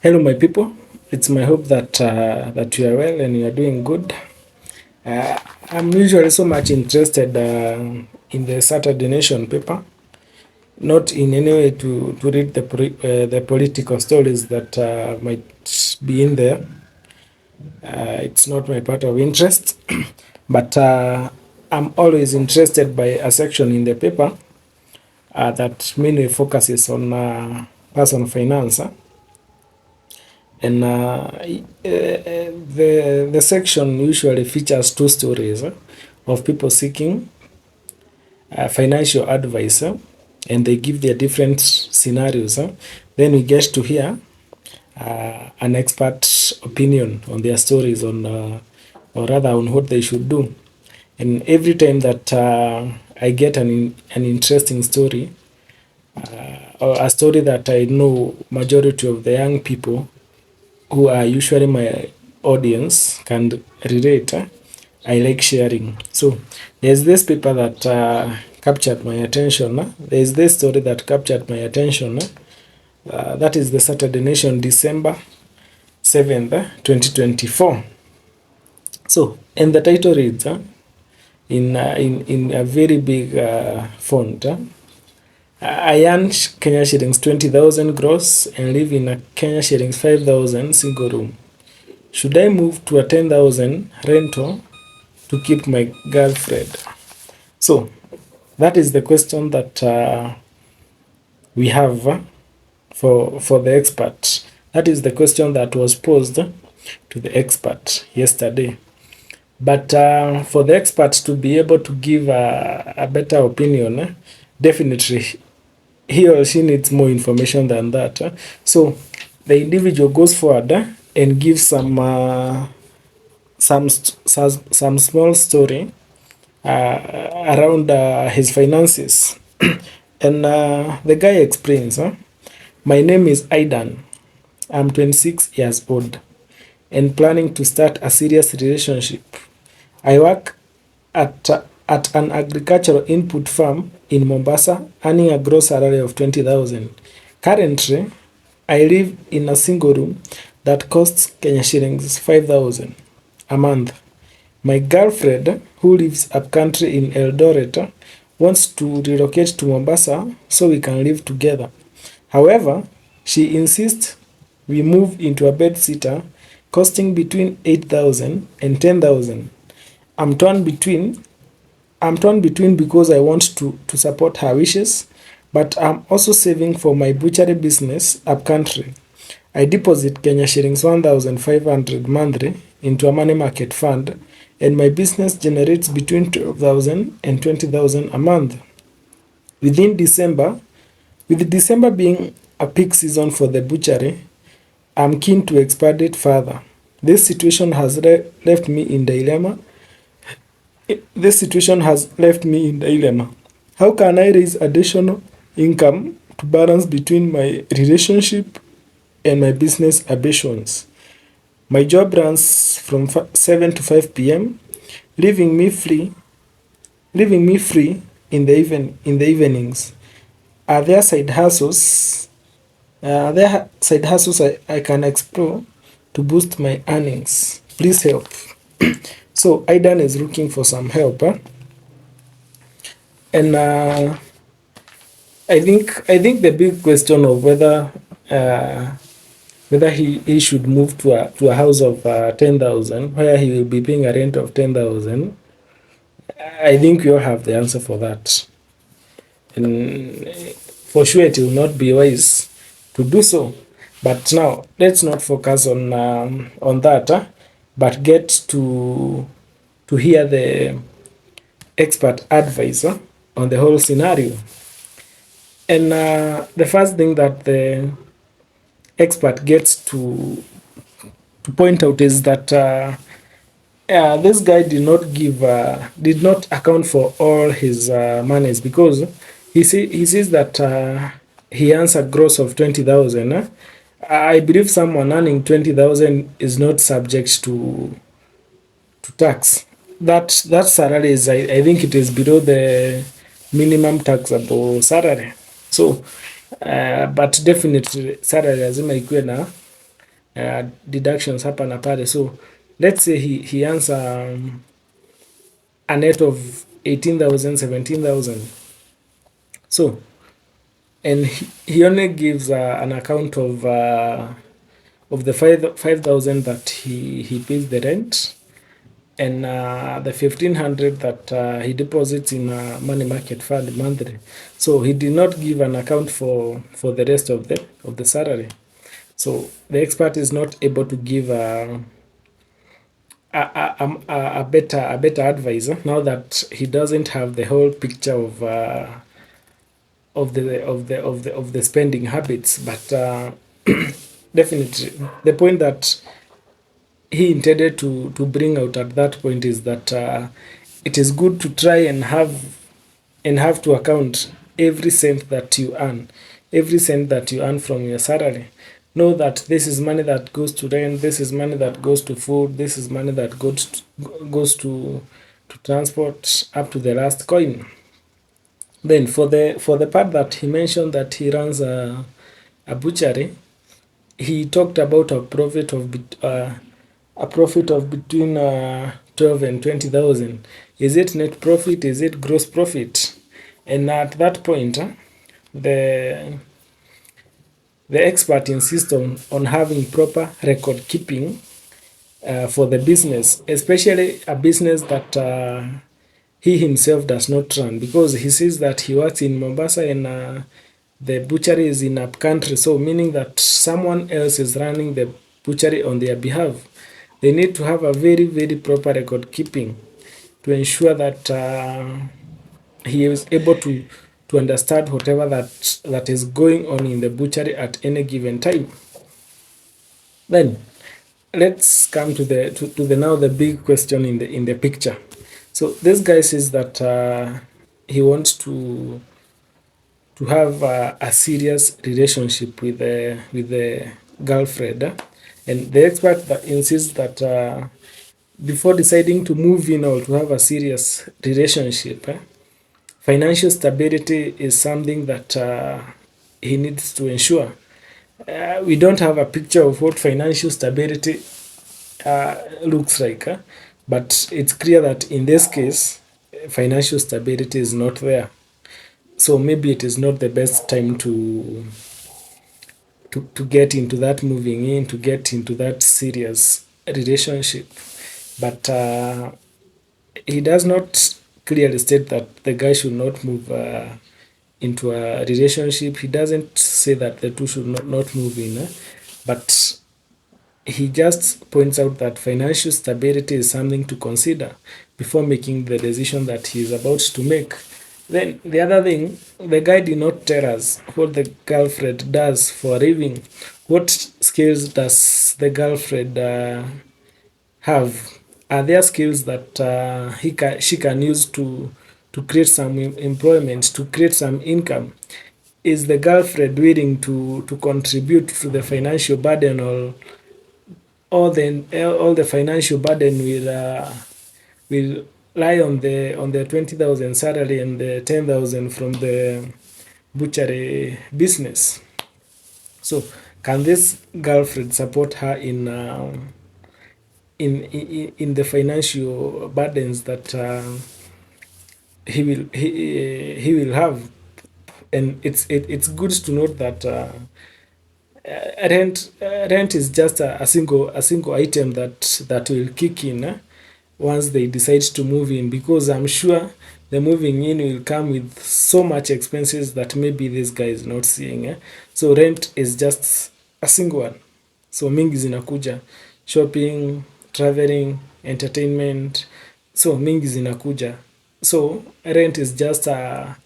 Hello, my people. It's my hope that you are well and you are doing good. Uh, I'm usually so much interested in the Saturday Nation paper, not in any way to read the political stories that might be in there. It's not my part of interest, but I'm always interested by a section in the paper that mainly focuses on personal finance. And the section usually features two stories of people seeking financial advice, and they give their different scenarios. Then we get to hear an expert opinion on their stories or rather on what they should do. And every time that I get an interesting story, or a story that I know majority of the young people who are usually my audience can relate, I like sharing. So there's this paper that captured my attention. There's this story that captured my attention. That is the Saturday Nation, December 7th, 2024. So, and the title reads in a very big font. I earn Kenya shillings 20,000 gross and live in a Kenya shillings 5,000 single room. Should I move to a 10,000 rental to keep my girlfriend? So that is the question that we have for the expert. That is the question that was posed to the expert yesterday. But for the expert to be able to give a better opinion, definitely he or she needs more information than that. So the individual goes forward and gives some small story around his finances. And the guy explains, my name is Aidan. I'm 26 years old and planning to start a serious relationship. I work at an agricultural input farm in Mombasa, earning a gross salary of 20,000. Currently, I live in a single room that costs Kenya shillings 5,000 a month. My girlfriend, who lives upcountry in Eldoret, wants to relocate to Mombasa so we can live together. However, she insists we move into a bedsitter costing between 8,000 and 10,000. I'm torn between I'm torn between because I want to support her wishes, but I'm also saving for my butchery business upcountry. I deposit Kenya shillings 1,500 monthly into a money market fund, and my business generates between 12,000 and 20,000 a month. Within December, with December being a peak season for the butchery, I'm keen to expand it further. This situation has left me in dilemma. This situation has left me in dilemma. How can I raise additional income to balance between my relationship and my business ambitions? My job runs from 7 to 5 p.m., leaving me free, leaving me free in the evenings. Are there side hustles? I can explore to boost my earnings? Please help. So Aidan is looking for some help, and I think the big question of whether he should move to a house of 10,000 where he will be paying a rent of 10,000. I think you all have the answer for that, and for sure it will not be wise to do so. But now let's not focus on that, but get to hear the expert advisor on the whole scenario. And the first thing that the expert gets to point out is that this guy did not account for all his monies, because he says that he earns a gross of 20,000. I believe someone earning 20,000 is not subject to tax. That salary is, I think it is below the minimum taxable salary. So but definitely salary lazima ikuwe deductions hapa na pale. So let's say he earns a net of 18,000, 17,000. So and he only gives an account of the 5,000 that he pays the rent, and the 1,500 that he deposits in a money market fund monthly. So he did not give an account for the rest of the salary. So the expert is not able to give a better advice, now that he doesn't have the whole picture of the spending habits. But definitely the point that he intended to bring out at that point is that it is good to try and have to account every cent that you earn, every cent that you earn from your salary. Know that this is money that goes to rent, this is money that goes to food, this is money that goes to transport up to the last coin. Then for the part that he mentioned that he runs a butchery, he talked about a profit of between 12 and 20,000. Is it net profit? Is it gross profit? And at that point, the the expert insists on having proper record keeping for the business, especially a business that he himself does not run, because he says that he works in Mombasa and the butchery is in up country, so meaning that someone else is running the butchery on their behalf. They need to have a very, very proper record keeping to ensure that he is able to understand whatever that is going on in the butchery at any given time. Then let's come to the now the big question in the picture. So this guy says that he wants to have a serious relationship with the girlfriend, and the expert that insists that before deciding to move in or to have a serious relationship, financial stability is something that he needs to ensure. We don't have a picture of what financial stability looks like, but it's clear that in this case, financial stability is not there. So maybe it is not the best time to get into that moving in, to get into that serious relationship. But he does not clearly state that the guy should not move into a relationship. He doesn't say that the two should not move in, but he just points out that financial stability is something to consider before making the decision that he is about to make. Then the other thing, the guy did not tell us what the girlfriend does for a living. What skills does the girlfriend have? Are there skills that she can use to create some employment, to create some income? Is the girlfriend willing to contribute to the financial burden, or all the financial burden will lie on the 20,000 salary and the 10,000 from the butchery business? So can this girlfriend support her in the financial burdens that he will have? And it's good to note that rent is just a single item that will kick in once they decide to move in, because I'm sure the moving in will come with so much expenses that maybe this guy is not seeing. So rent is just a single one. So mingi zinakuja: shopping, traveling, entertainment. So mingi zinakuja. So rent is just a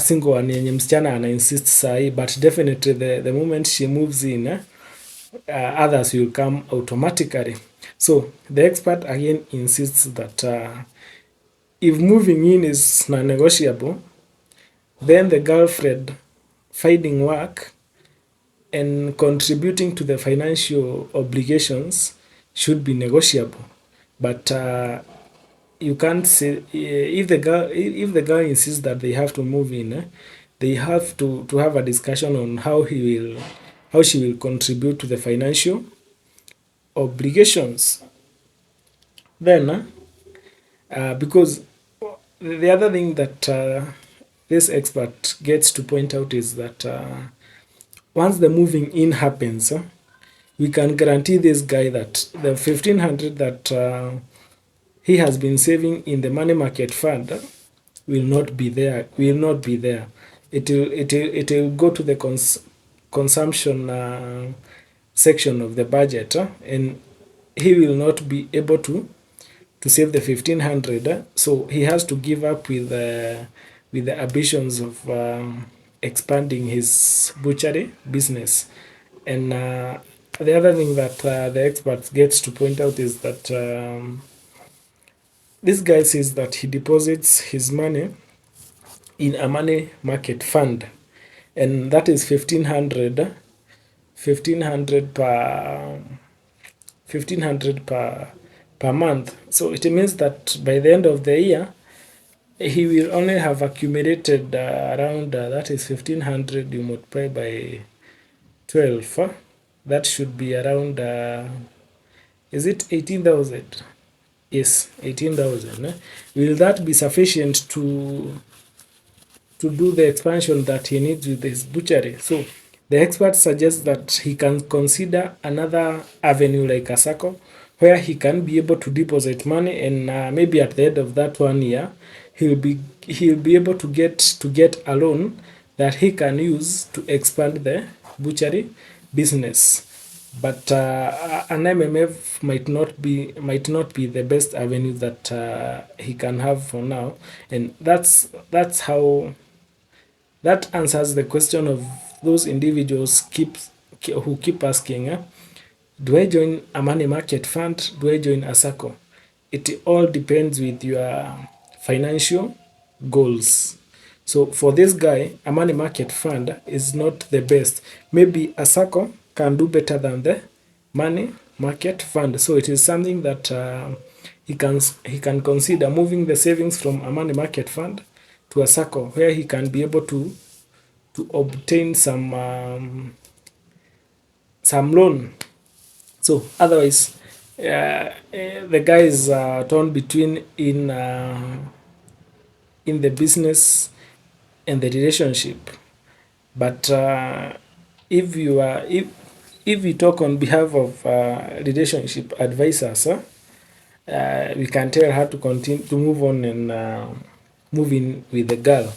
single one yenye msichana ana insist sahi, but definitely the moment she moves in, others will come automatically. So the expert again insists that if moving in is non-negotiable, then the girlfriend finding work and contributing to the financial obligations should be negotiable. But you can't say, if the girl insists that they have to move in, they have to have a discussion on how she will contribute to the financial, obligations. Then because the other thing that this expert gets to point out is that once the moving in happens, we can guarantee this guy that the 1500 that he has been saving in the money market fund will not be there. It will go to the consumption section of the budget, and he will not be able to save the 1500. So he has to give up with the ambitions of expanding his butchery business. And the other thing that the experts gets to point out is that this guy says that he deposits his money in a money market fund, and that is 1500 per month. So it means that by the end of the year he will only have accumulated around that is 1500 you multiply by 12, that should be around is it 18,000? Yes, 18,000. Will that be sufficient to do the expansion that he needs with his butchery? So the expert suggests that he can consider another avenue like a SACCO, where he can be able to deposit money, and maybe at the end of that 1 year he'll be able to get a loan that he can use to expand the butchery business. But an MMF might not be the best avenue that he can have for now, and that's how that answers the question of those individuals who keep asking, do I join a money market fund? Do I join a SACCO? It all depends with your financial goals. So for this guy, a money market fund is not the best. Maybe a SACCO can do better than the money market fund. So it is something that he can consider moving the savings from a money market fund to a SACCO, where he can be able to obtain some loan. So otherwise, the guy is torn between in the business and the relationship. But if you are if we talk on behalf of relationship advisors, we can tell her to continue to move on and move in with the girl.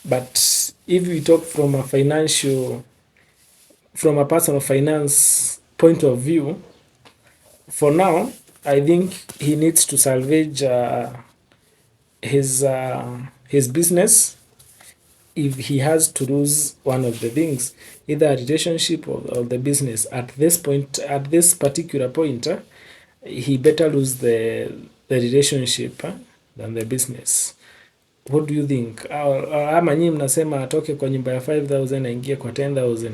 But if we talk from a personal finance point of view, for now, I think he needs to salvage his business if he has to lose one of the things, either a relationship or the business. At this particular point, he better lose the relationship than the business. What do you think? Ama nyinyi mnasema atoke kwa nyumba ya 5000 aingie kwa 10000?